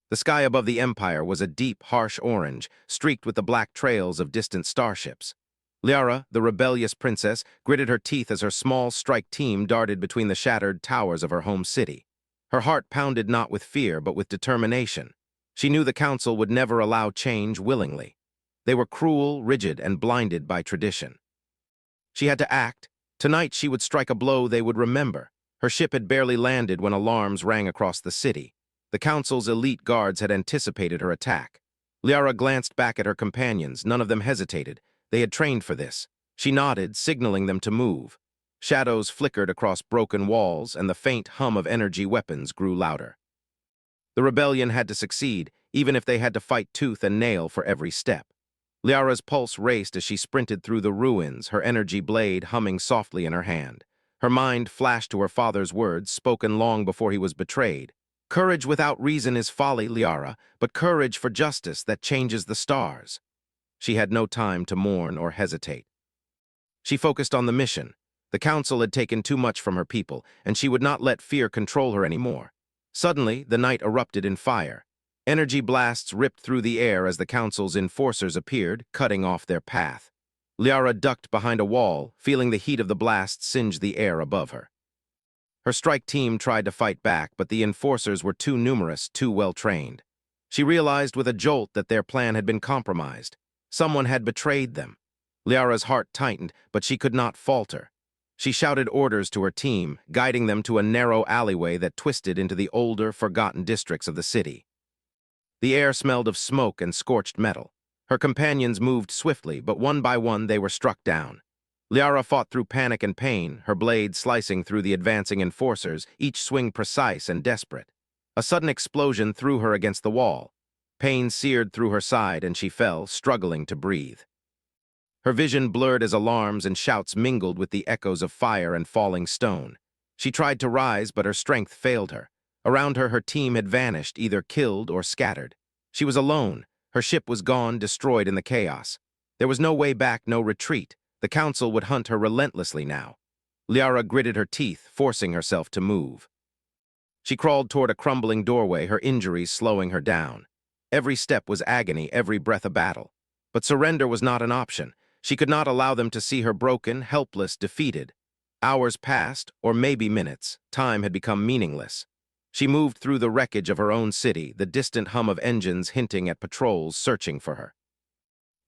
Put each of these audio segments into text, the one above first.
The sky above the Empire was a deep, harsh orange, streaked with the black trails of distant starships. Liara, the rebellious princess, gritted her teeth as her small strike team darted between the shattered towers of her home city. Her heart pounded not with fear, but with determination. She knew the council would never allow change willingly. They were cruel, rigid, and blinded by tradition. She had to act. Tonight she would strike a blow they would remember. Her ship had barely landed when alarms rang across the city. The council's elite guards had anticipated her attack. Liara glanced back at her companions. None of them hesitated. They had trained for this. She nodded, signaling them to move. Shadows flickered across broken walls, and the faint hum of energy weapons grew louder. The rebellion had to succeed, even if they had to fight tooth and nail for every step. Liara's pulse raced as she sprinted through the ruins, her energy blade humming softly in her hand. Her mind flashed to her father's words, spoken long before he was betrayed. Courage without reason is folly, Liara, but courage for justice that changes the stars. She had no time to mourn or hesitate. She focused on the mission. The council had taken too much from her people, and she would not let fear control her anymore. Suddenly, the night erupted in fire. Energy blasts ripped through the air as the council's enforcers appeared, cutting off their path. Liara ducked behind a wall, feeling the heat of the blast singe the air above her. Her strike team tried to fight back, but the enforcers were too numerous, too well-trained. She realized with a jolt that their plan had been compromised. Someone had betrayed them. Liara's heart tightened, but she could not falter. She shouted orders to her team, guiding them to a narrow alleyway that twisted into the older, forgotten districts of the city. The air smelled of smoke and scorched metal. Her companions moved swiftly, but one by one they were struck down. Liara fought through panic and pain, her blade slicing through the advancing enforcers, each swing precise and desperate. A sudden explosion threw her against the wall. Pain seared through her side, and she fell, struggling to breathe. Her vision blurred as alarms and shouts mingled with the echoes of fire and falling stone. She tried to rise, but her strength failed her. Around her, her team had vanished, either killed or scattered. She was alone. Her ship was gone, destroyed in the chaos. There was no way back, no retreat. The council would hunt her relentlessly now. Liara gritted her teeth, forcing herself to move. She crawled toward a crumbling doorway, her injuries slowing her down. Every step was agony, every breath a battle. But surrender was not an option. She could not allow them to see her broken, helpless, defeated. Hours passed, or maybe minutes. Time had become meaningless. She moved through the wreckage of her own city, the distant hum of engines hinting at patrols searching for her.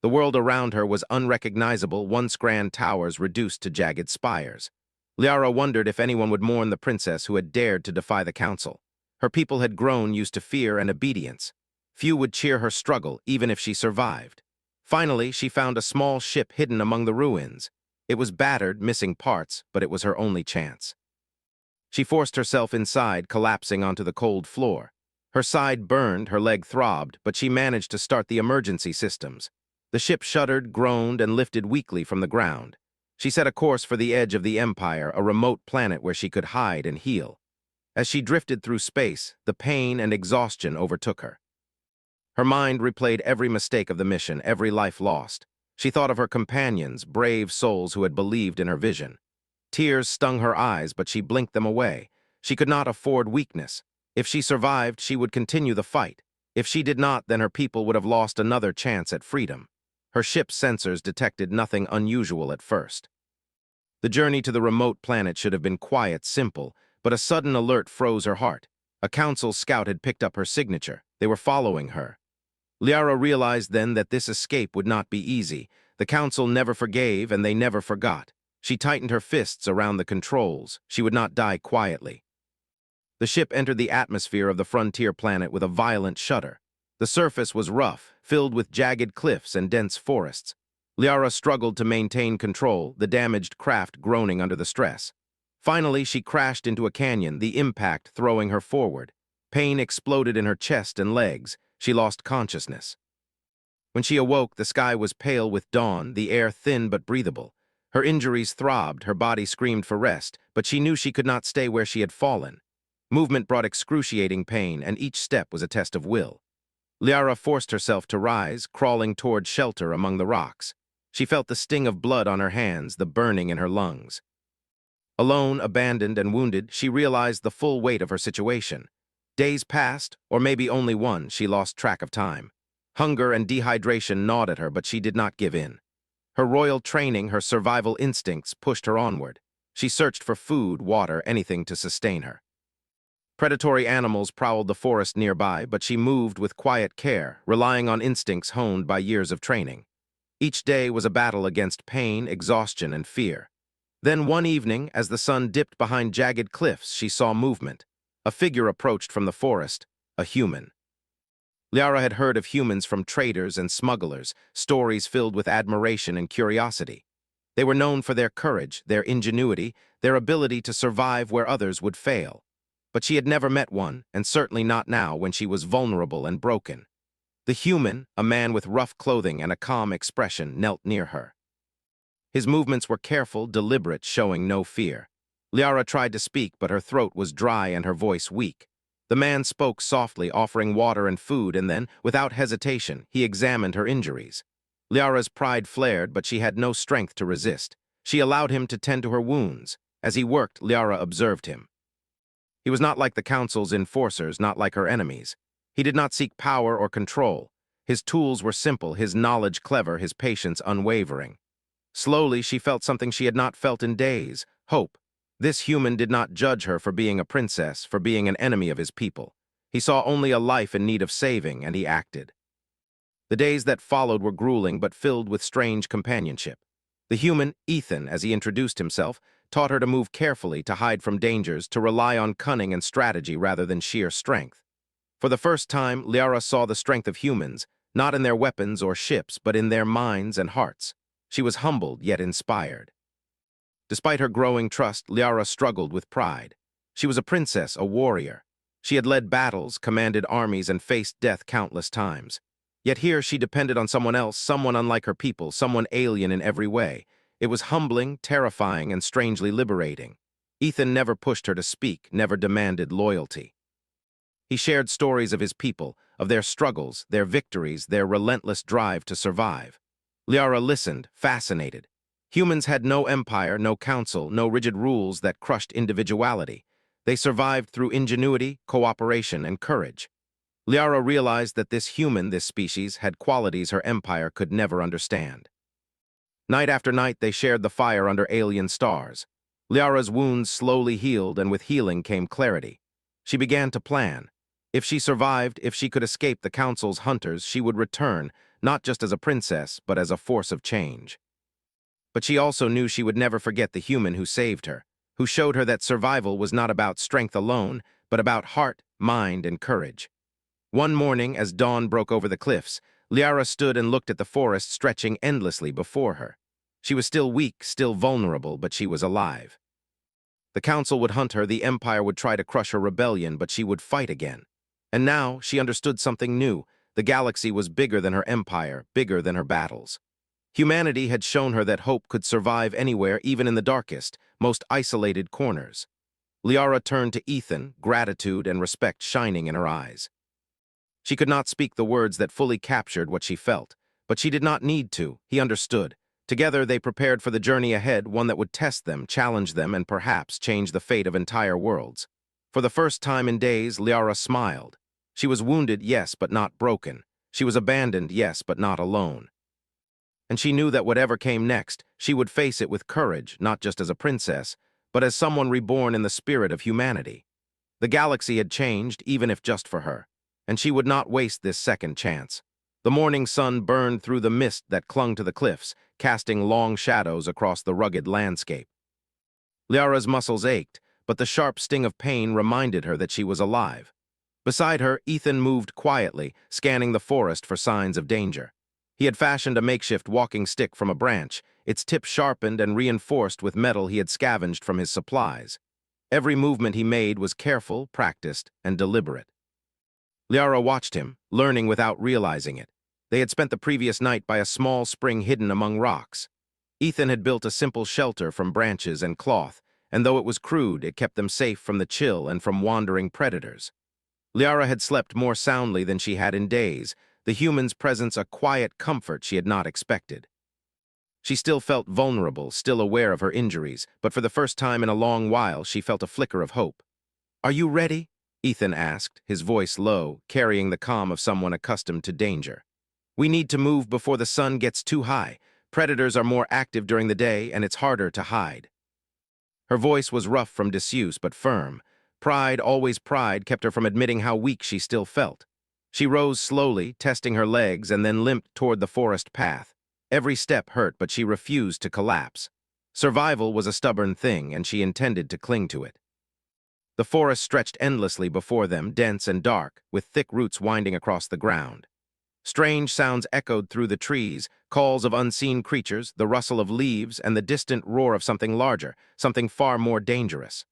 The world around her was unrecognizable, once grand towers reduced to jagged spires. Liara wondered if anyone would mourn the princess who had dared to defy the council. Her people had grown used to fear and obedience. Few would cheer her struggle, even if she survived. Finally, she found a small ship hidden among the ruins. It was battered, missing parts, but it was her only chance. She forced herself inside, collapsing onto the cold floor. Her side burned, her leg throbbed, but she managed to start the emergency systems. The ship shuddered, groaned, and lifted weakly from the ground. She set a course for the edge of the Empire, a remote planet where she could hide and heal. As she drifted through space, the pain and exhaustion overtook her. Her mind replayed every mistake of the mission, every life lost. She thought of her companions, brave souls who had believed in her vision. Tears stung her eyes, but she blinked them away. She could not afford weakness. If she survived, she would continue the fight. If she did not, then her people would have lost another chance at freedom. Her ship's sensors detected nothing unusual at first. The journey to the remote planet should have been quiet, simple, but a sudden alert froze her heart. A council scout had picked up her signature. They were following her. Liara realized then that this escape would not be easy. The council never forgave, and they never forgot. She tightened her fists around the controls. She would not die quietly. The ship entered the atmosphere of the frontier planet with a violent shudder. The surface was rough, filled with jagged cliffs and dense forests. Liara struggled to maintain control, the damaged craft groaning under the stress. Finally, she crashed into a canyon, the impact throwing her forward. Pain exploded in her chest and legs. She lost consciousness. When she awoke, the sky was pale with dawn, the air thin but breathable. Her injuries throbbed, her body screamed for rest, but she knew she could not stay where she had fallen. Movement brought excruciating pain, and each step was a test of will. Liara forced herself to rise, crawling toward shelter among the rocks. She felt the sting of blood on her hands, the burning in her lungs. Alone, abandoned, and wounded, she realized the full weight of her situation. Days passed, or maybe only one, she lost track of time. Hunger and dehydration gnawed at her, but she did not give in. Her royal training, her survival instincts pushed her onward. She searched for food, water, anything to sustain her. Predatory animals prowled the forest nearby, but she moved with quiet care, relying on instincts honed by years of training. Each day was a battle against pain, exhaustion, and fear. Then one evening, as the sun dipped behind jagged cliffs, she saw movement. A figure approached from the forest, a human. Liara had heard of humans from traders and smugglers, stories filled with admiration and curiosity. They were known for their courage, their ingenuity, their ability to survive where others would fail. But she had never met one, and certainly not now when she was vulnerable and broken. The human, a man with rough clothing and a calm expression, knelt near her. His movements were careful, deliberate, showing no fear. Liara tried to speak, but her throat was dry and her voice weak. The man spoke softly, offering water and food, and then, without hesitation, he examined her injuries. Liara's pride flared, but she had no strength to resist. She allowed him to tend to her wounds. As he worked, Liara observed him. He was not like the Council's enforcers, not like her enemies. He did not seek power or control. His tools were simple, his knowledge clever, his patience unwavering. Slowly, she felt something she had not felt in days, hope. This human did not judge her for being a princess, for being an enemy of his people. He saw only a life in need of saving, and he acted. The days that followed were grueling but filled with strange companionship. The human, Ethan, as he introduced himself, taught her to move carefully, to hide from dangers, to rely on cunning and strategy rather than sheer strength. For the first time, Liara saw the strength of humans, not in their weapons or ships, but in their minds and hearts. She was humbled yet inspired. Despite her growing trust, Liara struggled with pride. She was a princess, a warrior. She had led battles, commanded armies, and faced death countless times. Yet here she depended on someone else, someone unlike her people, someone alien in every way. It was humbling, terrifying, and strangely liberating. Ethan never pushed her to speak, never demanded loyalty. He shared stories of his people, of their struggles, their victories, their relentless drive to survive. Liara listened, fascinated. Humans had no empire, no council, no rigid rules that crushed individuality. They survived through ingenuity, cooperation, and courage. Liara realized that this human, this species, had qualities her empire could never understand. Night after night, they shared the fire under alien stars. Liara's wounds slowly healed, and with healing came clarity. She began to plan. If she survived, if she could escape the Council's hunters, she would return, not just as a princess, but as a force of change. But she also knew she would never forget the human who saved her, who showed her that survival was not about strength alone, but about heart, mind, and courage. One morning, as dawn broke over the cliffs, Liara stood and looked at the forest stretching endlessly before her. She was still weak, still vulnerable, but she was alive. The Council would hunt her, the Empire would try to crush her rebellion, but she would fight again. And now she understood something new. The galaxy was bigger than her empire, bigger than her battles. Humanity had shown her that hope could survive anywhere, even in the darkest, most isolated corners. Liara turned to Ethan, gratitude and respect shining in her eyes. She could not speak the words that fully captured what she felt, but she did not need to. He understood. Together they prepared for the journey ahead, one that would test them, challenge them, and perhaps change the fate of entire worlds. For the first time in days, Liara smiled. She was wounded, yes, but not broken. She was abandoned, yes, but not alone. And she knew that whatever came next, she would face it with courage, not just as a princess, but as someone reborn in the spirit of humanity. The galaxy had changed, even if just for her, and she would not waste this second chance. The morning sun burned through the mist that clung to the cliffs, casting long shadows across the rugged landscape. Liara's muscles ached, but the sharp sting of pain reminded her that she was alive. Beside her, Ethan moved quietly, scanning the forest for signs of danger. He had fashioned a makeshift walking stick from a branch, its tip sharpened and reinforced with metal he had scavenged from his supplies. Every movement he made was careful, practiced, and deliberate. Liara watched him, learning without realizing it. They had spent the previous night by a small spring hidden among rocks. Ethan had built a simple shelter from branches and cloth, and though it was crude, it kept them safe from the chill and from wandering predators. Liara had slept more soundly than she had in days, the human's presence a quiet comfort she had not expected. She still felt vulnerable, still aware of her injuries, but for the first time in a long while she felt a flicker of hope. "Are you ready?" Ethan asked, his voice low, carrying the calm of someone accustomed to danger. We need to move before the sun gets too high. Predators are more active during the day, and it's harder to hide. Her voice was rough from disuse, but firm. Pride, always pride, kept her from admitting how weak she still felt. She rose slowly, testing her legs, and then limped toward the forest path. Every step hurt, but she refused to collapse. Survival was a stubborn thing, and she intended to cling to it. The forest stretched endlessly before them, dense and dark, with thick roots winding across the ground. Strange sounds echoed through the trees, calls of unseen creatures, the rustle of leaves, and the distant roar of something larger, something far more dangerous.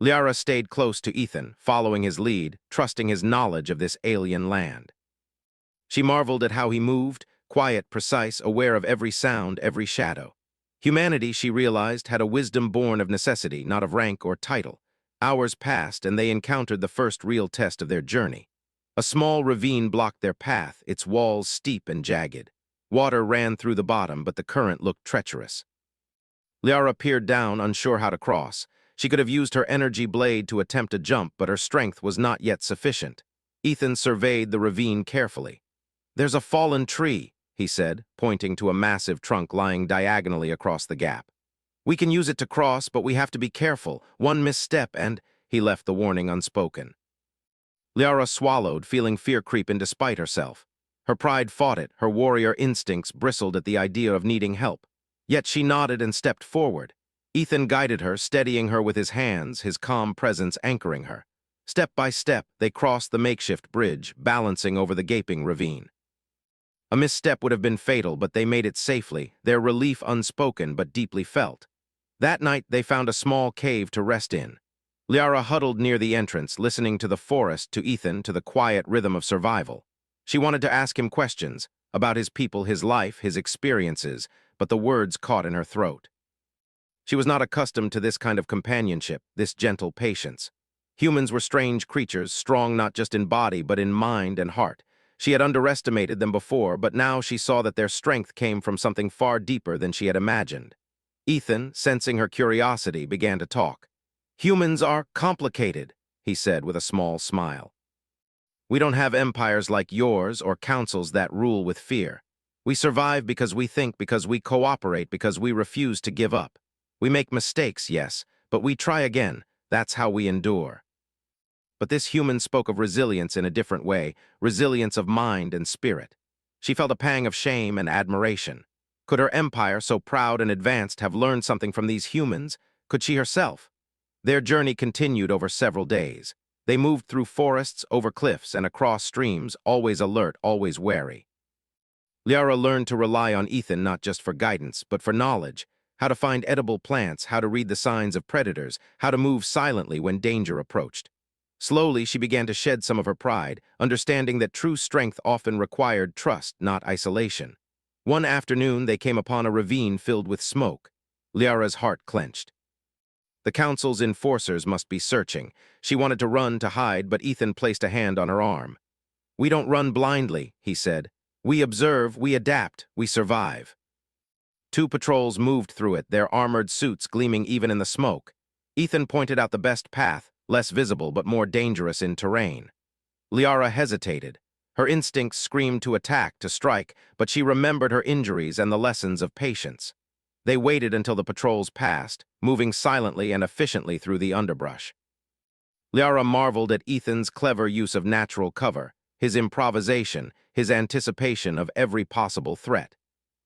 Liara stayed close to Ethan, following his lead, trusting his knowledge of this alien land. She marveled at how he moved, quiet, precise, aware of every sound, every shadow. Humanity, she realized, had a wisdom born of necessity, not of rank or title. Hours passed, and they encountered the first real test of their journey. A small ravine blocked their path, its walls steep and jagged. Water ran through the bottom, but the current looked treacherous. Liara peered down, unsure how to cross. She could have used her energy blade to attempt a jump, but her strength was not yet sufficient. Ethan surveyed the ravine carefully. "There's a fallen tree," he said, pointing to a massive trunk lying diagonally across the gap. "We can use it to cross, but we have to be careful. One misstep and—" He left the warning unspoken. Liara swallowed, feeling fear creep in despite herself. Her pride fought it, her warrior instincts bristled at the idea of needing help. Yet she nodded and stepped forward. Ethan guided her, steadying her with his hands, his calm presence anchoring her. Step by step, they crossed the makeshift bridge, balancing over the gaping ravine. A misstep would have been fatal, but they made it safely, their relief unspoken but deeply felt. That night, they found a small cave to rest in. Liara huddled near the entrance, listening to the forest, to Ethan, to the quiet rhythm of survival. She wanted to ask him questions about his people, his life, his experiences, but the words caught in her throat. She was not accustomed to this kind of companionship, this gentle patience. Humans were strange creatures, strong not just in body, but in mind and heart. She had underestimated them before, but now she saw that their strength came from something far deeper than she had imagined. Ethan, sensing her curiosity, began to talk. "Humans are complicated," he said with a small smile. "We don't have empires like yours or councils that rule with fear. We survive because we think, because we cooperate, because we refuse to give up. We make mistakes, yes, but we try again. That's how we endure." But this human spoke of resilience in a different way, resilience of mind and spirit. She felt a pang of shame and admiration. Could her empire, so proud and advanced, have learned something from these humans? Could she herself? Their journey continued over several days. They moved through forests, over cliffs, and across streams, always alert, always wary. Liara learned to rely on Ethan not just for guidance, but for knowledge, how to find edible plants, how to read the signs of predators, how to move silently when danger approached. Slowly, she began to shed some of her pride, understanding that true strength often required trust, not isolation. One afternoon, they came upon a ravine filled with smoke. Liara's heart clenched. The council's enforcers must be searching. She wanted to run to hide, but Ethan placed a hand on her arm. "We don't run blindly," he said. "We observe, we adapt, we survive." Two patrols moved through it, their armored suits gleaming even in the smoke. Ethan pointed out the best path, less visible but more dangerous in terrain. Liara hesitated. Her instincts screamed to attack, to strike, but she remembered her injuries and the lessons of patience. They waited until the patrols passed, moving silently and efficiently through the underbrush. Liara marveled at Ethan's clever use of natural cover, his improvisation, his anticipation of every possible threat.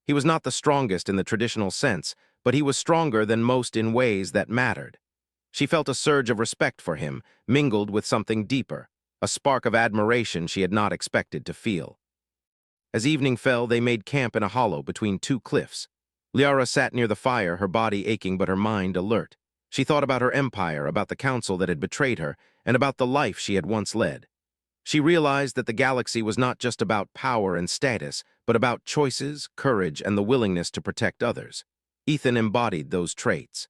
He was not the strongest in the traditional sense, but he was stronger than most in ways that mattered. She felt a surge of respect for him, mingled with something deeper, a spark of admiration she had not expected to feel. As evening fell, they made camp in a hollow between two cliffs. Liara sat near the fire, her body aching but her mind alert. She thought about her empire, about the council that had betrayed her, and about the life she had once led. She realized that the galaxy was not just about power and status, but about choices, courage, and the willingness to protect others. Ethan embodied those traits.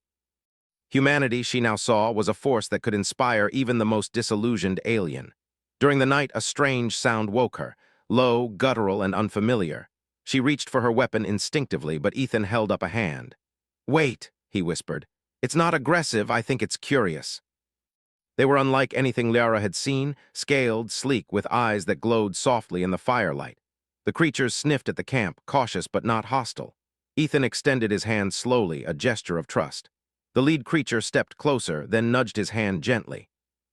Humanity, she now saw, was a force that could inspire even the most disillusioned alien. During the night, a strange sound woke her, low, guttural, and unfamiliar. She reached for her weapon instinctively, but Ethan held up a hand. "Wait," he whispered. "It's not aggressive, I think it's curious." They were unlike anything Liara had seen, scaled, sleek, with eyes that glowed softly in the firelight. The creatures sniffed at the camp, cautious but not hostile. Ethan extended his hand slowly, a gesture of trust. The lead creature stepped closer, then nudged his hand gently.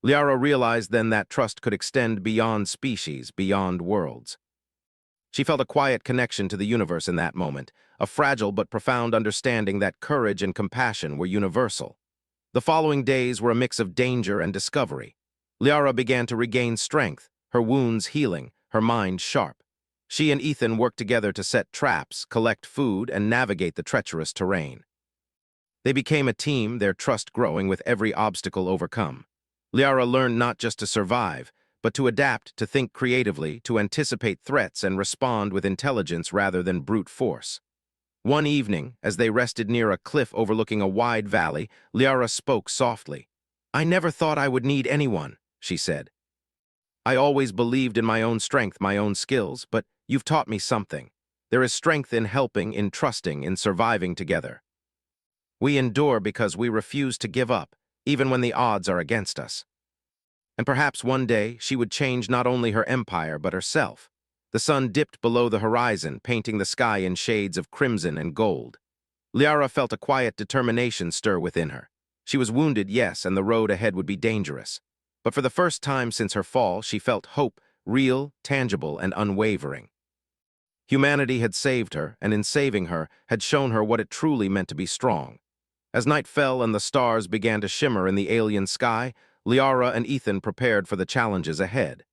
Liara realized then that trust could extend beyond species, beyond worlds. She felt a quiet connection to the universe in that moment, a fragile but profound understanding that courage and compassion were universal. The following days were a mix of danger and discovery. Liara began to regain strength, her wounds healing, her mind sharp. She and Ethan worked together to set traps, collect food, and navigate the treacherous terrain. They became a team, their trust growing with every obstacle overcome. Liara learned not just to survive, but to adapt, to think creatively, to anticipate threats and respond with intelligence rather than brute force. One evening, as they rested near a cliff overlooking a wide valley, Liara spoke softly. "I never thought I would need anyone," she said. "I always believed in my own strength, my own skills, but you've taught me something. There is strength in helping, in trusting, in surviving together. We endure because we refuse to give up, even when the odds are against us." And perhaps one day she would change not only her empire but herself. The sun dipped below the horizon, painting the sky in shades of crimson and gold. Liara felt a quiet determination stir within her. She was wounded, yes, and the road ahead would be dangerous. But for the first time since her fall, she felt hope, real, tangible, and unwavering. Humanity had saved her, and in saving her, had shown her what it truly meant to be strong. As night fell and the stars began to shimmer in the alien sky, Liara and Ethan prepared for the challenges ahead.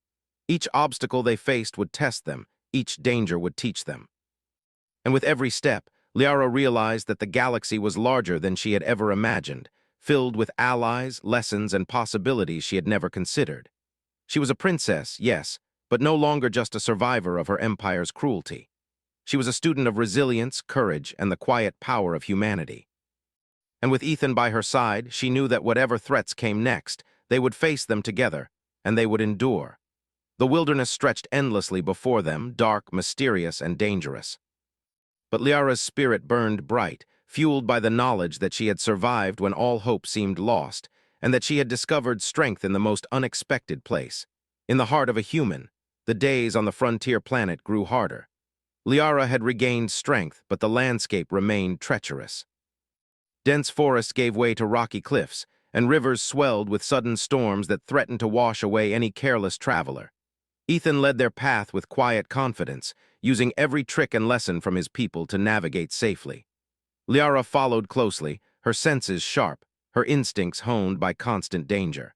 Each obstacle they faced would test them, each danger would teach them. And with every step, Liara realized that the galaxy was larger than she had ever imagined, filled with allies, lessons, and possibilities she had never considered. She was a princess, yes, but no longer just a survivor of her empire's cruelty. She was a student of resilience, courage, and the quiet power of humanity. And with Ethan by her side, she knew that whatever threats came next, they would face them together, and they would endure. The wilderness stretched endlessly before them, dark, mysterious, and dangerous. But Liara's spirit burned bright, fueled by the knowledge that she had survived when all hope seemed lost, and that she had discovered strength in the most unexpected place. In the heart of a human, the days on the frontier planet grew harder. Liara had regained strength, but the landscape remained treacherous. Dense forests gave way to rocky cliffs, and rivers swelled with sudden storms that threatened to wash away any careless traveler. Ethan led their path with quiet confidence, using every trick and lesson from his people to navigate safely. Liara followed closely, her senses sharp, her instincts honed by constant danger.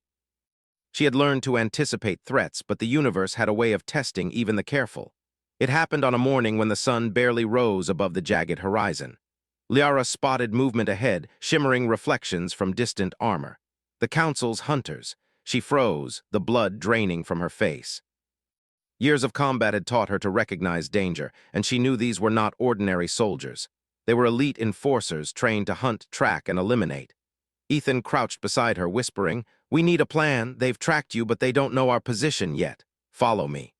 She had learned to anticipate threats, but the universe had a way of testing even the careful. It happened on a morning when the sun barely rose above the jagged horizon. Liara spotted movement ahead, shimmering reflections from distant armor. The Council's hunters. She froze, the blood draining from her face. Years of combat had taught her to recognize danger, and she knew these were not ordinary soldiers. They were elite enforcers trained to hunt, track, and eliminate. Ethan crouched beside her, whispering, "We need a plan. They've tracked you, but they don't know our position yet. Follow me."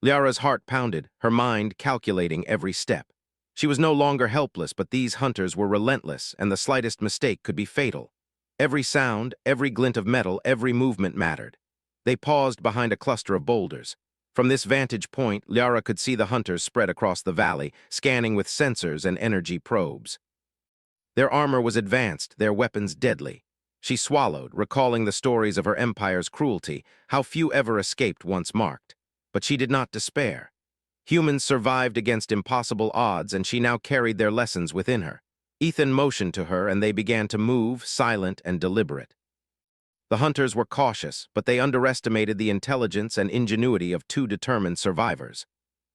Liara's heart pounded, her mind calculating every step. She was no longer helpless, but these hunters were relentless, and the slightest mistake could be fatal. Every sound, every glint of metal, every movement mattered. They paused behind a cluster of boulders. From this vantage point, Liara could see the hunters spread across the valley, scanning with sensors and energy probes. Their armor was advanced, their weapons deadly. She swallowed, recalling the stories of her empire's cruelty, how few ever escaped once marked. But she did not despair. Humans survived against impossible odds, and she now carried their lessons within her. Ethan motioned to her, and they began to move, silent and deliberate. The hunters were cautious, but they underestimated the intelligence and ingenuity of two determined survivors.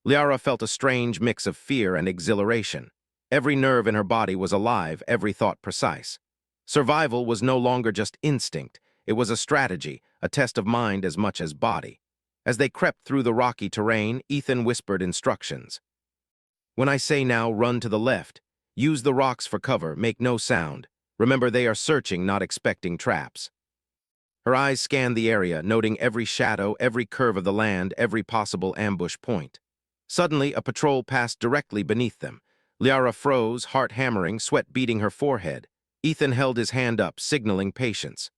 Liara felt a strange mix of fear and exhilaration. Every nerve in her body was alive, every thought precise. Survival was no longer just instinct, it was a strategy, a test of mind as much as body. As they crept through the rocky terrain, Ethan whispered instructions. "When I say now, run to the left. Use the rocks for cover, make no sound. Remember, they are searching, not expecting traps." Her eyes scanned the area, noting every shadow, every curve of the land, every possible ambush point. Suddenly, a patrol passed directly beneath them. Liara froze, heart hammering, sweat beading her forehead. Ethan held his hand up, signaling patience.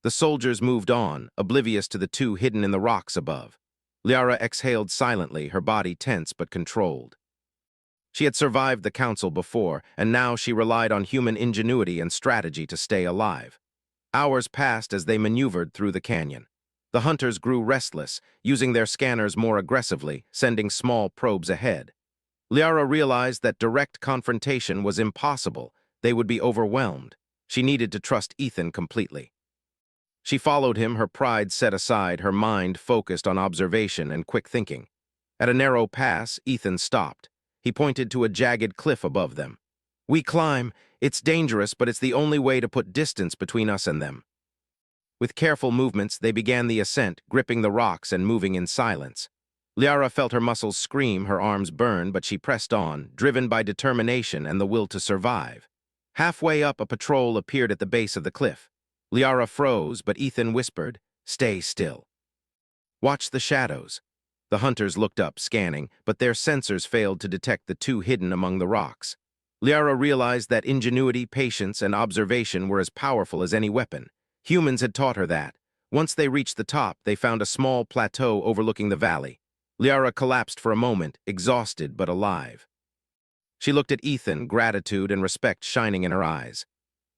The soldiers moved on, oblivious to the two hidden in the rocks above. Liara exhaled silently, her body tense but controlled. She had survived the council before, and now she relied on human ingenuity and strategy to stay alive. Hours passed as they maneuvered through the canyon. The hunters grew restless, using their scanners more aggressively, sending small probes ahead. Liara realized that direct confrontation was impossible. They would be overwhelmed. She needed to trust Ethan completely. She followed him, her pride set aside, her mind focused on observation and quick thinking. At a narrow pass, Ethan stopped. He pointed to a jagged cliff above them. "We climb. It's dangerous, but it's the only way to put distance between us and them." With careful movements, they began the ascent, gripping the rocks and moving in silence. Liara felt her muscles scream, her arms burn, but she pressed on, driven by determination and the will to survive. Halfway up, a patrol appeared at the base of the cliff. Liara froze, but Ethan whispered, "Stay still. Watch the shadows." The hunters looked up, scanning, but their sensors failed to detect the two hidden among the rocks. Liara realized that ingenuity, patience, and observation were as powerful as any weapon. Humans had taught her that. Once they reached the top, they found a small plateau overlooking the valley. Liara collapsed for a moment, exhausted but alive. She looked at Ethan, gratitude and respect shining in her eyes.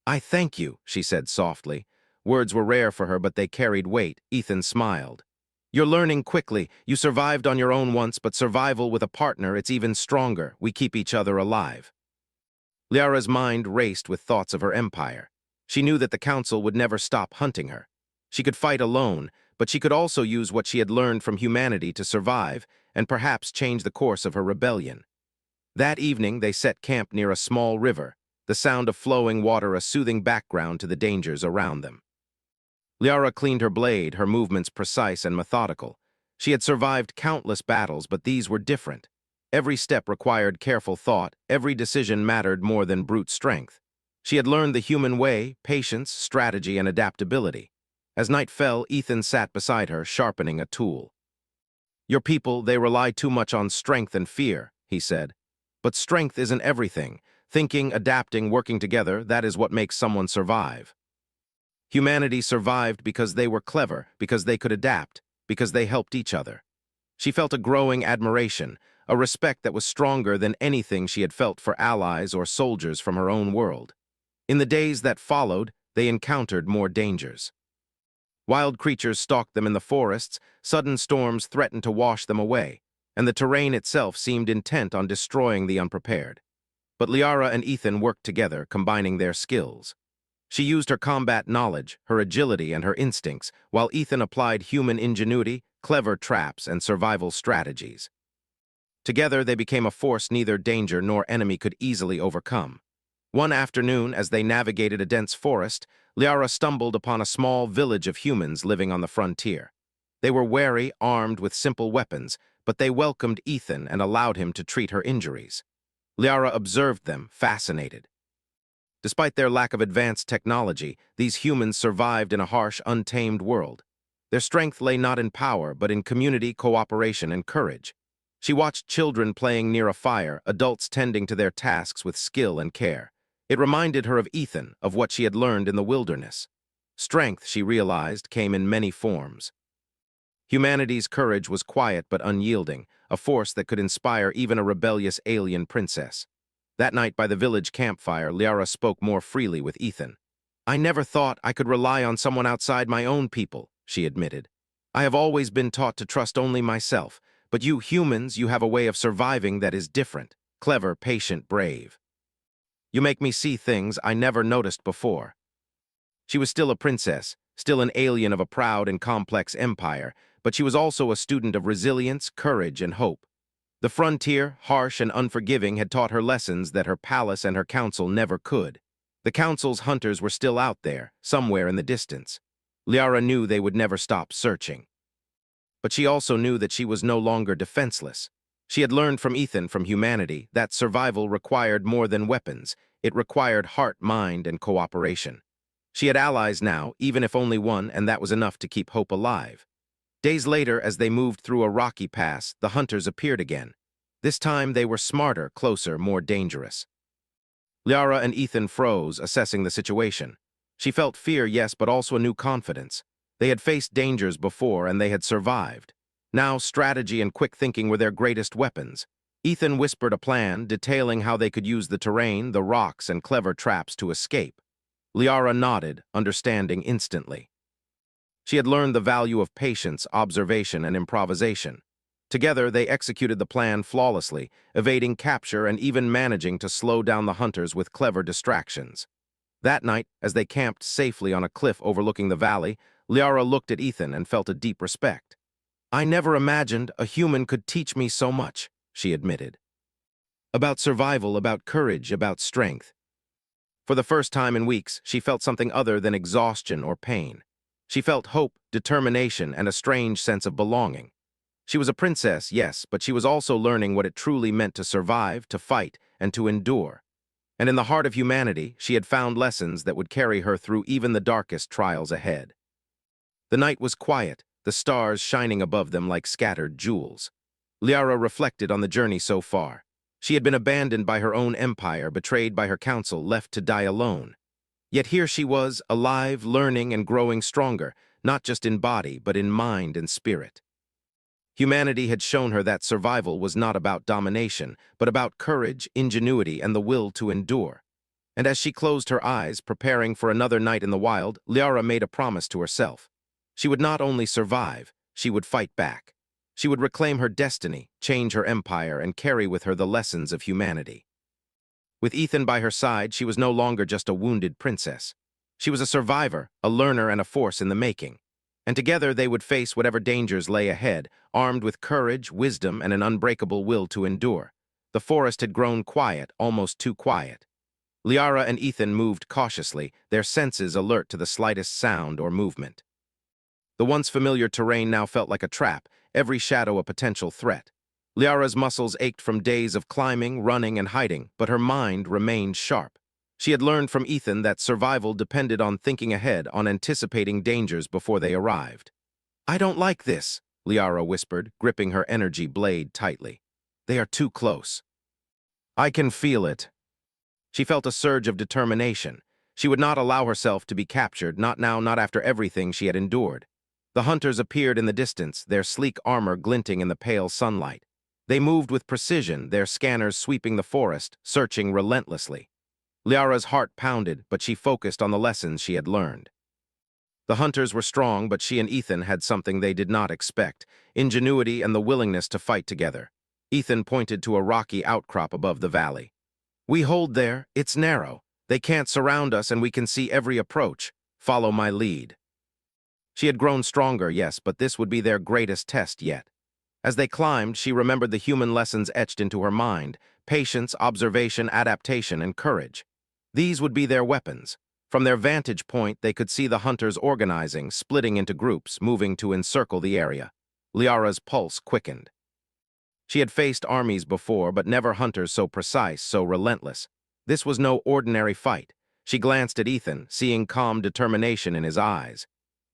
"I thank you," she said softly. Words were rare for her, but they carried weight. Ethan smiled. "You're learning quickly. You survived on your own once, but survival with a partner, it's even stronger. We keep each other alive." Liara's mind raced with thoughts of her empire. She knew that the council would never stop hunting her. She could fight alone, but she could also use what she had learned from humanity to survive and perhaps change the course of her rebellion. That evening, they set camp near a small river, the sound of flowing water a soothing background to the dangers around them. Liara cleaned her blade, her movements precise and methodical. She had survived countless battles, but these were different. Every step required careful thought, every decision mattered more than brute strength. She had learned the human way, patience, strategy, and adaptability. As night fell, Ethan sat beside her, sharpening a tool. "Your people, they rely too much on strength and fear," he said. "But strength isn't everything. Thinking, adapting, working together, that is what makes someone survive." Humanity survived because they were clever, because they could adapt, because they helped each other. She felt a growing admiration, a respect that was stronger than anything she had felt for allies or soldiers from her own world. In the days that followed, they encountered more dangers. Wild creatures stalked them in the forests, sudden storms threatened to wash them away, and the terrain itself seemed intent on destroying the unprepared. But Liara and Ethan worked together, combining their skills. She used her combat knowledge, her agility, and her instincts, while Ethan applied human ingenuity, clever traps, and survival strategies. Together, they became a force neither danger nor enemy could easily overcome. One afternoon, as they navigated a dense forest, Liara stumbled upon a small village of humans living on the frontier. They were wary, armed with simple weapons, but they welcomed Ethan and allowed him to treat her injuries. Liara observed them, fascinated. Despite their lack of advanced technology, these humans survived in a harsh, untamed world. Their strength lay not in power, but in community, cooperation, and courage. She watched children playing near a fire, adults tending to their tasks with skill and care. It reminded her of Ethan, of what she had learned in the wilderness. Strength, she realized, came in many forms. Humanity's courage was quiet but unyielding, a force that could inspire even a rebellious alien princess. That night by the village campfire, Liara spoke more freely with Ethan. "I never thought I could rely on someone outside my own people," she admitted. "I have always been taught to trust only myself, but you humans, you have a way of surviving that is different, clever, patient, brave. You make me see things I never noticed before." She was still a princess, still an alien of a proud and complex empire, but she was also a student of resilience, courage, and hope. The frontier, harsh and unforgiving, had taught her lessons that her palace and her council never could. The council's hunters were still out there, somewhere in the distance. Liara knew they would never stop searching. But she also knew that she was no longer defenseless. She had learned from Ethan, from humanity, that survival required more than weapons. It required heart, mind, and cooperation. She had allies now, even if only one, and that was enough to keep hope alive. Days later, as they moved through a rocky pass, the hunters appeared again. This time they were smarter, closer, more dangerous. Liara and Ethan froze, assessing the situation. She felt fear, yes, but also a new confidence. They had faced dangers before, and they had survived. Now strategy and quick thinking were their greatest weapons. Ethan whispered a plan, detailing how they could use the terrain, the rocks, and clever traps to escape. Liara nodded, understanding instantly. She had learned the value of patience, observation, and improvisation. Together, they executed the plan flawlessly, evading capture and even managing to slow down the hunters with clever distractions. That night, as they camped safely on a cliff overlooking the valley, Liara looked at Ethan and felt a deep respect. "I never imagined a human could teach me so much," she admitted. About survival, about courage, about strength. For the first time in weeks, she felt something other than exhaustion or pain. She felt hope, determination, and a strange sense of belonging. She was a princess, yes, but she was also learning what it truly meant to survive, to fight, and to endure. And in the heart of humanity, she had found lessons that would carry her through even the darkest trials ahead. The night was quiet, the stars shining above them like scattered jewels. Liara reflected on the journey so far. She had been abandoned by her own empire, betrayed by her council, left to die alone. Yet here she was, alive, learning, and growing stronger, not just in body, but in mind and spirit. Humanity had shown her that survival was not about domination, but about courage, ingenuity, and the will to endure. And as she closed her eyes, preparing for another night in the wild, Liara made a promise to herself. She would not only survive, she would fight back. She would reclaim her destiny, change her empire, and carry with her the lessons of humanity. With Ethan by her side, she was no longer just a wounded princess. She was a survivor, a learner, and a force in the making. And together they would face whatever dangers lay ahead, armed with courage, wisdom, and an unbreakable will to endure. The forest had grown quiet, almost too quiet. Liara and Ethan moved cautiously, their senses alert to the slightest sound or movement. The once familiar terrain now felt like a trap, every shadow a potential threat. Liara's muscles ached from days of climbing, running, and hiding, but her mind remained sharp. She had learned from Ethan that survival depended on thinking ahead, on anticipating dangers before they arrived. "I don't like this," Liara whispered, gripping her energy blade tightly. "They are too close." "I can feel it." She felt a surge of determination. She would not allow herself to be captured, not now, not after everything she had endured. The hunters appeared in the distance, their sleek armor glinting in the pale sunlight. They moved with precision, their scanners sweeping the forest, searching relentlessly. Liara's heart pounded, but she focused on the lessons she had learned. The hunters were strong, but she and Ethan had something they did not expect: ingenuity and the willingness to fight together. Ethan pointed to a rocky outcrop above the valley. "We hold there, it's narrow. They can't surround us and we can see every approach. Follow my lead." She had grown stronger, yes, but this would be their greatest test yet. As they climbed, she remembered the human lessons etched into her mind: patience, observation, adaptation, and courage. These would be their weapons. From their vantage point, they could see the hunters organizing, splitting into groups, moving to encircle the area. Liara's pulse quickened. She had faced armies before, but never hunters so precise, so relentless. This was no ordinary fight. She glanced at Ethan, seeing calm determination in his eyes.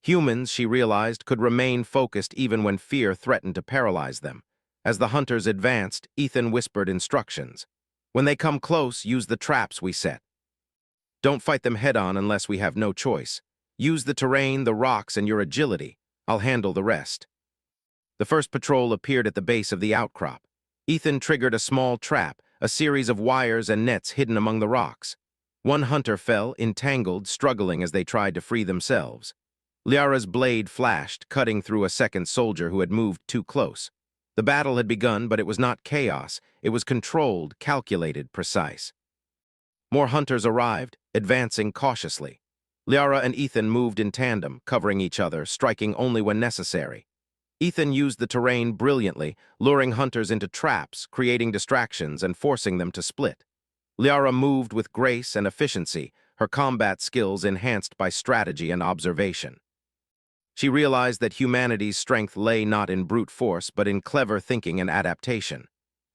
Humans, she realized, could remain focused even when fear threatened to paralyze them. As the hunters advanced, Ethan whispered instructions. "When they come close, use the traps we set. Don't fight them head-on unless we have no choice. Use the terrain, the rocks, and your agility. I'll handle the rest." The first patrol appeared at the base of the outcrop. Ethan triggered a small trap, a series of wires and nets hidden among the rocks. One hunter fell, entangled, struggling as they tried to free themselves. Liara's blade flashed, cutting through a second soldier who had moved too close. The battle had begun, but it was not chaos. It was controlled, calculated, precise. More hunters arrived, advancing cautiously. Liara and Ethan moved in tandem, covering each other, striking only when necessary. Ethan used the terrain brilliantly, luring hunters into traps, creating distractions, and forcing them to split. Liara moved with grace and efficiency, her combat skills enhanced by strategy and observation. She realized that humanity's strength lay not in brute force, but in clever thinking and adaptation.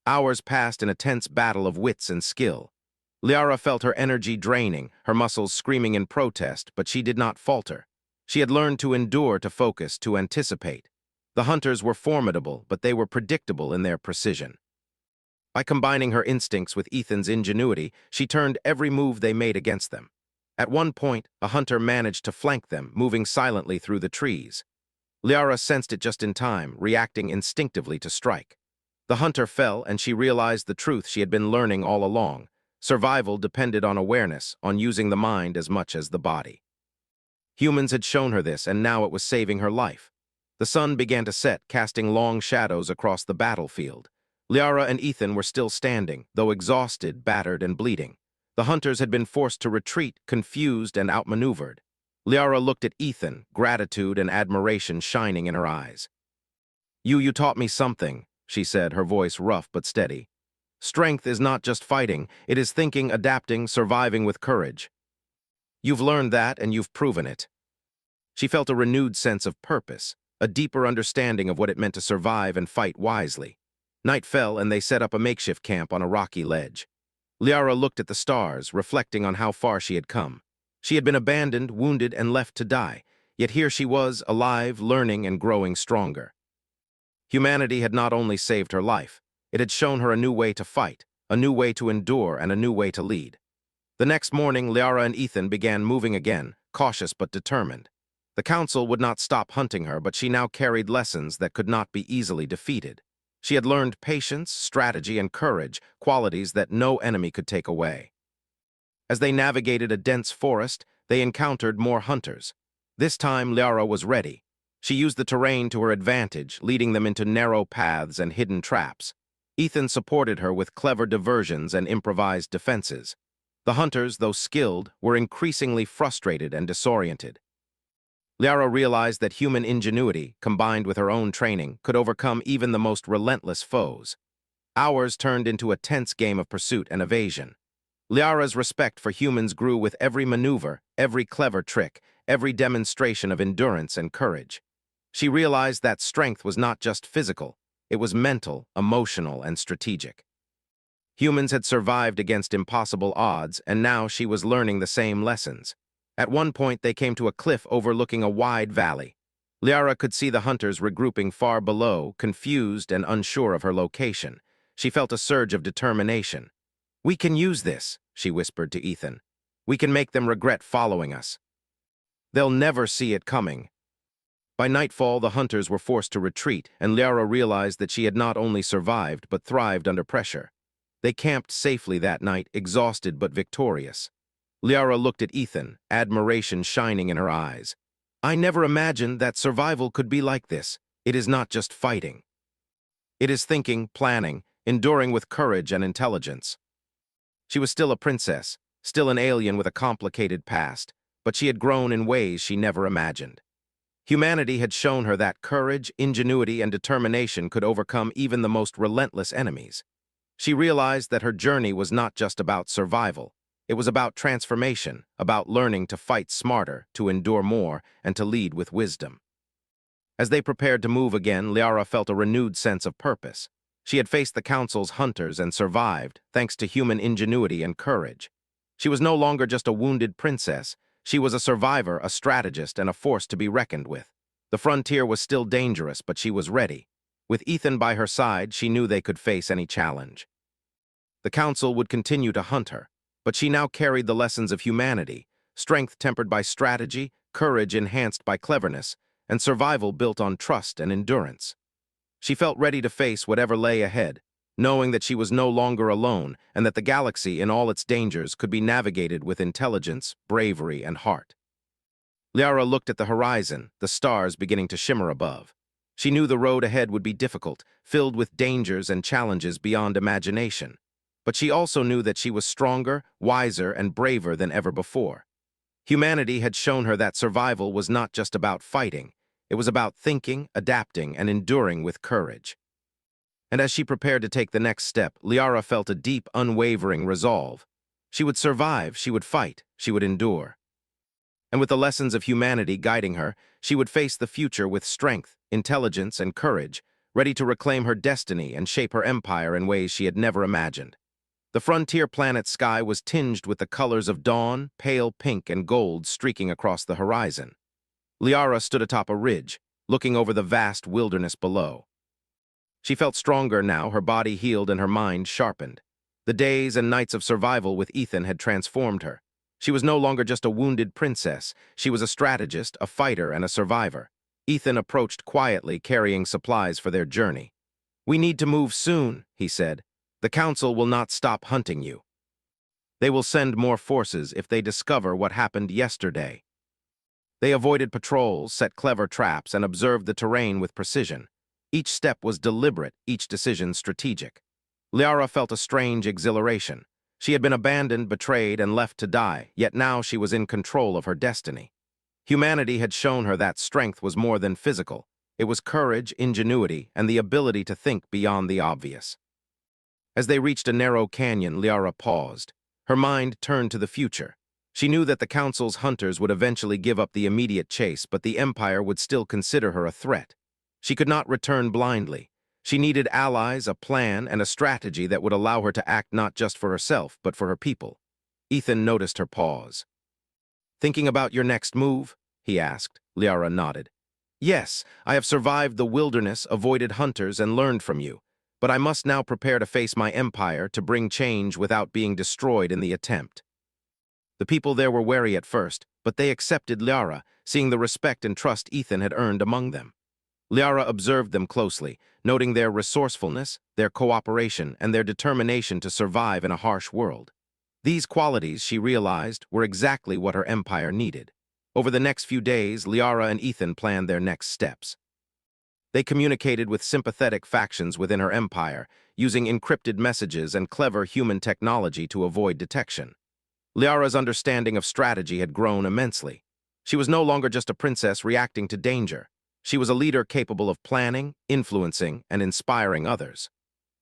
Hours passed in a tense battle of wits and skill. Liara felt her energy draining, her muscles screaming in protest, but she did not falter. She had learned to endure, to focus, to anticipate. The hunters were formidable, but they were predictable in their precision. By combining her instincts with Ethan's ingenuity, she turned every move they made against them. At one point, a hunter managed to flank them, moving silently through the trees. Liara sensed it just in time, reacting instinctively to strike. The hunter fell, and she realized the truth she had been learning all along. Survival depended on awareness, on using the mind as much as the body. Humans had shown her this, and now it was saving her life. The sun began to set, casting long shadows across the battlefield. Liara and Ethan were still standing, though exhausted, battered, and bleeding. The hunters had been forced to retreat, confused and outmaneuvered. Liara looked at Ethan, gratitude and admiration shining in her eyes. You taught me something," she said, her voice rough but steady. "Strength is not just fighting, it is thinking, adapting, surviving with courage. You've learned that, and you've proven it." She felt a renewed sense of purpose, a deeper understanding of what it meant to survive and fight wisely. Night fell, and they set up a makeshift camp on a rocky ledge. Liara looked at the stars, reflecting on how far she had come. She had been abandoned, wounded, and left to die, yet here she was, alive, learning, and growing stronger. Humanity had not only saved her life, it had shown her a new way to fight, a new way to endure, and a new way to lead. The next morning, Liara and Ethan began moving again, cautious but determined. The council would not stop hunting her, but she now carried lessons that could not be easily defeated. She had learned patience, strategy, and courage, qualities that no enemy could take away. As they navigated a dense forest, they encountered more hunters. This time, Liara was ready. She used the terrain to her advantage, leading them into narrow paths and hidden traps. Ethan supported her with clever diversions and improvised defenses. The hunters, though skilled, were increasingly frustrated and disoriented. Liara realized that human ingenuity, combined with her own training, could overcome even the most relentless foes. Hours turned into a tense game of pursuit and evasion. Liara's respect for humans grew with every maneuver, every clever trick, every demonstration of endurance and courage. She realized that strength was not just physical, it was mental, emotional, and strategic. Humans had survived against impossible odds, and now she was learning the same lessons. At one point, they came to a cliff overlooking a wide valley. Liara could see the hunters regrouping far below, confused and unsure of her location. She felt a surge of determination. "We can use this," she whispered to Ethan. "We can make them regret following us. They'll never see it coming." By nightfall, the hunters were forced to retreat, and Liara realized that she had not only survived but thrived under pressure. They camped safely that night, exhausted but victorious. Liara looked at Ethan, admiration shining in her eyes. "I never imagined that survival could be like this. It is not just fighting. It is thinking, planning, enduring with courage and intelligence." She was still a princess, still an alien with a complicated past, but she had grown in ways she never imagined. Humanity had shown her that courage, ingenuity, and determination could overcome even the most relentless enemies. She realized that her journey was not just about survival. It was about transformation, about learning to fight smarter, to endure more, and to lead with wisdom. As they prepared to move again, Liara felt a renewed sense of purpose. She had faced the council's hunters and survived, thanks to human ingenuity and courage. She was no longer just a wounded princess. She was a survivor, a strategist, and a force to be reckoned with. The frontier was still dangerous, but she was ready. With Ethan by her side, she knew they could face any challenge. The council would continue to hunt her, but she now carried the lessons of humanity, strength tempered by strategy, courage enhanced by cleverness, and survival built on trust and endurance. She felt ready to face whatever lay ahead, knowing that she was no longer alone and that the galaxy in all its dangers could be navigated with intelligence, bravery, and heart. Liara looked at the horizon, the stars beginning to shimmer above. She knew the road ahead would be difficult, filled with dangers and challenges beyond imagination. But she also knew that she was stronger, wiser, and braver than ever before. Humanity had shown her that survival was not just about fighting. It was about thinking, adapting, and enduring with courage. And as she prepared to take the next step, Liara felt a deep, unwavering resolve. She would survive, she would fight, she would endure. And with the lessons of humanity guiding her, she would face the future with strength, intelligence, and courage, ready to reclaim her destiny and shape her empire in ways she had never imagined. The frontier planet's sky was tinged with the colors of dawn, pale pink and gold streaking across the horizon. Liara stood atop a ridge, looking over the vast wilderness below. She felt stronger now, her body healed and her mind sharpened. The days and nights of survival with Ethan had transformed her. She was no longer just a wounded princess. She was a strategist, a fighter, and a survivor. Ethan approached quietly, carrying supplies for their journey. "We need to move soon," he said. "The council will not stop hunting you. They will send more forces if they discover what happened yesterday." They avoided patrols, set clever traps, and observed the terrain with precision. Each step was deliberate, each decision strategic. Liara felt a strange exhilaration. She had been abandoned, betrayed, and left to die, yet now she was in control of her destiny. Humanity had shown her that strength was more than physical. It was courage, ingenuity, and the ability to think beyond the obvious. As they reached a narrow canyon, Liara paused. Her mind turned to the future. She knew that the Council's hunters would eventually give up the immediate chase, but the Empire would still consider her a threat. She could not return blindly. She needed allies, a plan, and a strategy that would allow her to act not just for herself, but for her people. Ethan noticed her pause. "Thinking about your next move?" he asked. Liara nodded. "Yes, I have survived the wilderness, avoided hunters, and learned from you. But I must now prepare to face my empire, to bring change without being destroyed in the attempt." The people there were wary at first, but they accepted Liara, seeing the respect and trust Ethan had earned among them. Liara observed them closely, noting their resourcefulness, their cooperation, and their determination to survive in a harsh world. These qualities, she realized, were exactly what her empire needed. Over the next few days, Liara and Ethan planned their next steps. They communicated with sympathetic factions within her empire, using encrypted messages and clever human technology to avoid detection. Liara's understanding of strategy had grown immensely. She was no longer just a princess reacting to danger. She was a leader capable of planning, influencing, and inspiring others.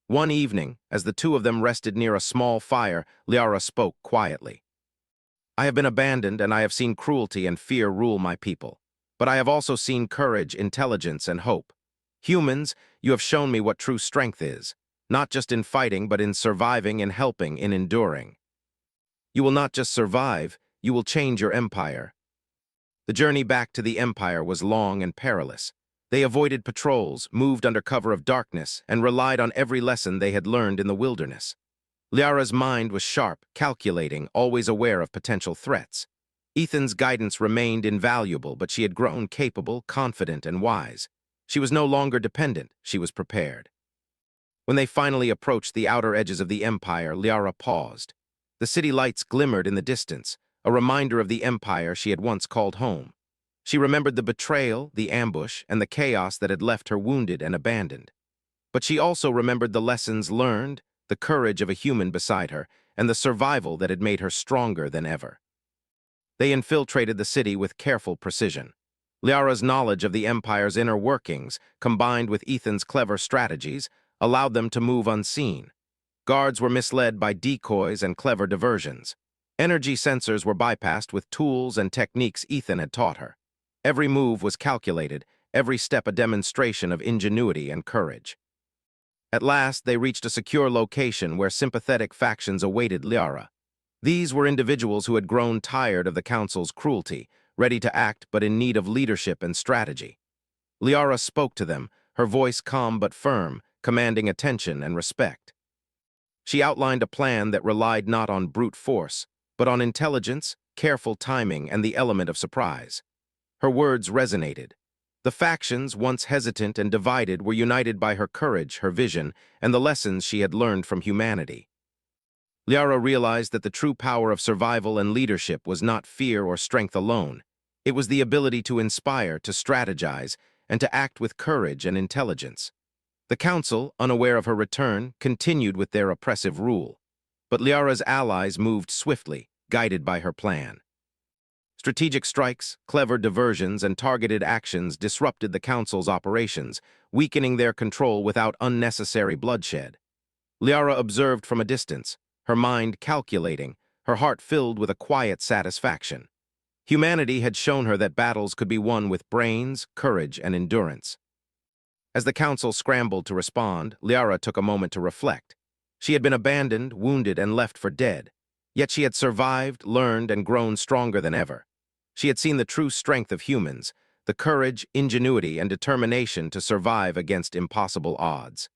One evening, as the two of them rested near a small fire, Liara spoke quietly. "I have been abandoned, and I have seen cruelty and fear rule my people. But I have also seen courage, intelligence, and hope. Humans, you have shown me what true strength is, not just in fighting, but in surviving, in helping, in enduring. You will not just survive, you will change your empire." The journey back to the empire was long and perilous. They avoided patrols, moved under cover of darkness, and relied on every lesson they had learned in the wilderness. Liara's mind was sharp, calculating, always aware of potential threats. Ethan's guidance remained invaluable, but she had grown capable, confident, and wise. She was no longer dependent, she was prepared. When they finally approached the outer edges of the empire, Liara paused. The city lights glimmered in the distance, a reminder of the empire she had once called home. She remembered the betrayal, the ambush, and the chaos that had left her wounded and abandoned. But she also remembered the lessons learned, the courage of a human beside her, and the survival that had made her stronger than ever. They infiltrated the city with careful precision. Liara's knowledge of the Empire's inner workings, combined with Ethan's clever strategies, allowed them to move unseen. Guards were misled by decoys and clever diversions. Energy sensors were bypassed with tools and techniques Ethan had taught her. Every move was calculated, every step a demonstration of ingenuity and courage. At last, they reached a secure location where sympathetic factions awaited Liara. These were individuals who had grown tired of the Council's cruelty, ready to act but in need of leadership and strategy. Liara spoke to them, her voice calm but firm, commanding attention and respect. She outlined a plan that relied not on brute force, but on intelligence, careful timing, and the element of surprise. Her words resonated. The factions, once hesitant and divided, were united by her courage, her vision, and the lessons she had learned from humanity. Liara realized that the true power of survival and leadership was not fear or strength alone. It was the ability to inspire, to strategize, and to act with courage and intelligence. The Council, unaware of her return, continued with their oppressive rule. But Liara's allies moved swiftly, guided by her plan. Strategic strikes, clever diversions, and targeted actions disrupted the Council's operations, weakening their control without unnecessary bloodshed. Liara observed from a distance, her mind calculating, her heart filled with a quiet satisfaction. Humanity had shown her that battles could be won with brains, courage, and endurance. As the Council scrambled to respond, Liara took a moment to reflect. She had been abandoned, wounded, and left for dead. Yet she had survived, learned, and grown stronger than ever. She had seen the true strength of humans, the courage, ingenuity, and determination to survive against impossible odds.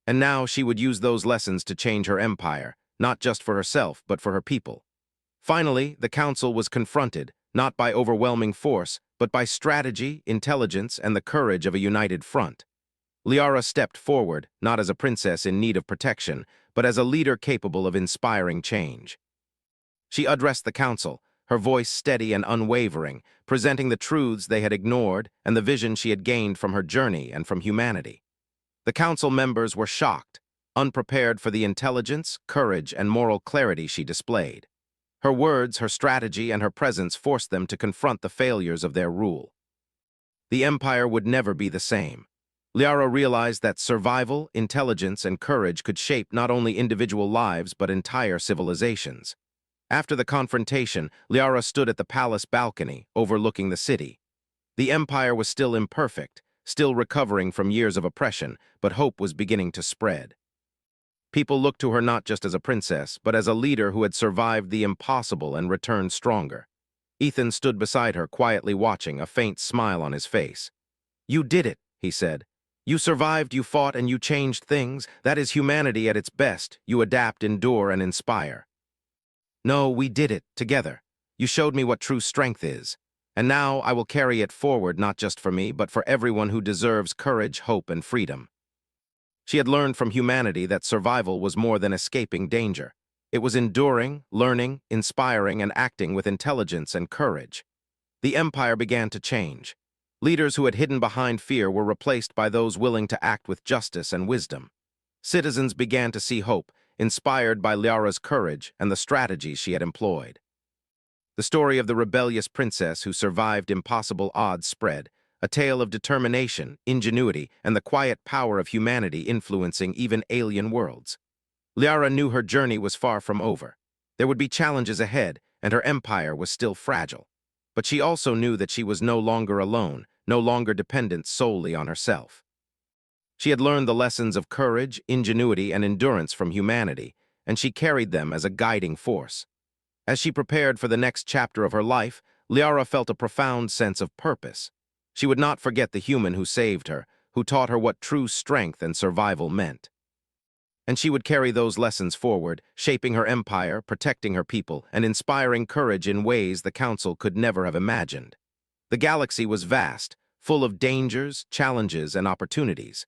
And now she would use those lessons to change her empire, not just for herself, but for her people. Finally, the council was confronted, not by overwhelming force, but by strategy, intelligence, and the courage of a united front. Liara stepped forward, not as a princess in need of protection, but as a leader capable of inspiring change. She addressed the council, her voice steady and unwavering, presenting the truths they had ignored and the vision she had gained from her journey and from humanity. The council members were shocked, unprepared for the intelligence, courage, and moral clarity she displayed. Her words, her strategy, and her presence forced them to confront the failures of their rule. The empire would never be the same. Liara realized that survival, intelligence, and courage could shape not only individual lives but entire civilizations. After the confrontation, Liara stood at the palace balcony, overlooking the city. The empire was still imperfect, still recovering from years of oppression, but hope was beginning to spread. People looked to her not just as a princess, but as a leader who had survived the impossible and returned stronger. Ethan stood beside her, quietly watching, a faint smile on his face. "You did it," he said. "You survived, you fought, and you changed things. That is humanity at its best. You adapt, endure, and inspire." "No, we did it, together. You showed me what true strength is. And now I will carry it forward, not just for me, but for everyone who deserves courage, hope, and freedom." She had learned from humanity that survival was more than escaping danger. It was enduring, learning, inspiring, and acting with intelligence and courage. The empire began to change. Leaders who had hidden behind fear were replaced by those willing to act with justice and wisdom. Citizens began to see hope, inspired by Liara's courage and the strategies she had employed. The story of the rebellious princess who survived impossible odds spread, a tale of determination, ingenuity, and the quiet power of humanity influencing even alien worlds. Liara knew her journey was far from over. There would be challenges ahead, and her empire was still fragile. But she also knew that she was no longer alone, no longer dependent solely on herself. She had learned the lessons of courage, ingenuity, and endurance from humanity, and she carried them as a guiding force. As she prepared for the next chapter of her life, Liara felt a profound sense of purpose. She would not forget the human who saved her, who taught her what true strength and survival meant. And she would carry those lessons forward, shaping her empire, protecting her people, and inspiring courage in ways the council could never have imagined. The galaxy was vast, full of dangers, challenges, and opportunities.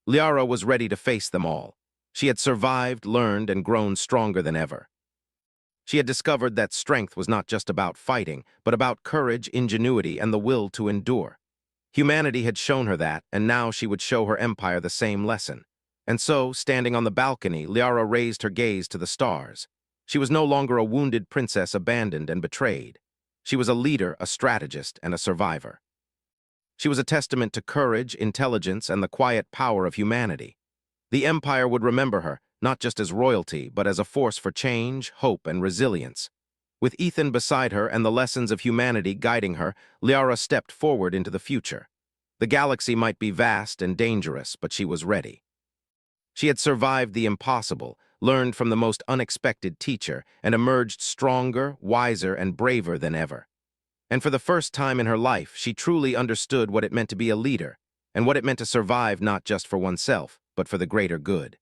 Liara was ready to face them all. She had survived, learned, and grown stronger than ever. She had discovered that strength was not just about fighting, but about courage, ingenuity, and the will to endure. Humanity had shown her that, and now she would show her empire the same lesson. And so, standing on the balcony, Liara raised her gaze to the stars. She was no longer a wounded princess abandoned and betrayed. She was a leader, a strategist, and a survivor. She was a testament to courage, intelligence, and the quiet power of humanity. The empire would remember her, not just as royalty, but as a force for change, hope, and resilience. With Ethan beside her and the lessons of humanity guiding her, Liara stepped forward into the future. The galaxy might be vast and dangerous, but she was ready. She had survived the impossible, learned from the most unexpected teacher, and emerged stronger, wiser, and braver than ever. And for the first time in her life, she truly understood what it meant to be a leader, and what it meant to survive not just for oneself, but for the greater good.